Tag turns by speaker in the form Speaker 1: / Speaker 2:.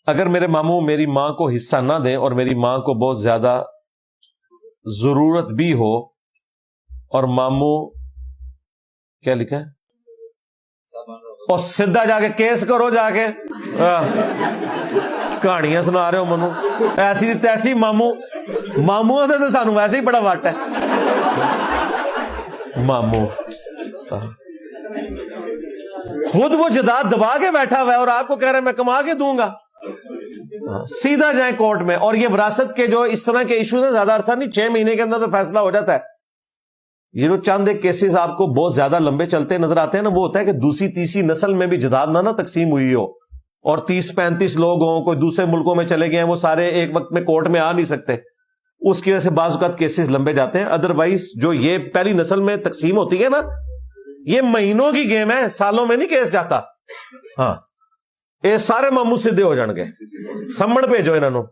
Speaker 1: اگر میرے ماموں میری ماں کو حصہ نہ دیں اور میری ماں کو بہت زیادہ ضرورت بھی ہو، اور ماموں کیا لکھا ہے، اور سیدھا جا کے کیس کرو، جا کے کہانیاں سنا رہے ہو منو، ایسی تیسی ماموں سے تو سانو ویسے ہی بڑا وٹ ہے ماموں، خود وہ جداد دبا کے بیٹھا ہوا ہے اور آپ کو کہہ رہے ہیں میں کما کے دوں گا. سیدھا جائیں کورٹ میں. اور یہ وراثت کے جو اس طرح کے ایشوز ہیں زیادہ عرصہ نہیں، 6 مہینے کے اندر تو فیصلہ ہو جاتا ہے. یہ جو چند ایک کیسز آپ کو بہت زیادہ لمبے چلتے نظر آتے ہیں نا، وہ ہوتا ہے کہ دوسری تیسری نسل میں بھی جداد نہ تقسیم ہوئی ہو اور 30-35 لوگ ہوں، کوئی دوسرے ملکوں میں چلے گئے ہیں، وہ سارے ایک وقت میں کورٹ میں آ نہیں سکتے، اس کی وجہ سے بعض اوقات کیسز لمبے جاتے ہیں. ادروائز جو یہ پہلی نسل میں تقسیم ہوتی ہے نا، یہ مہینوں کی گیم ہے، سالوں میں نہیں کیس جاتا. ہاں، یہ سارے ماموں سیدھے ہو جان گے، سمن بھیجو انہوں.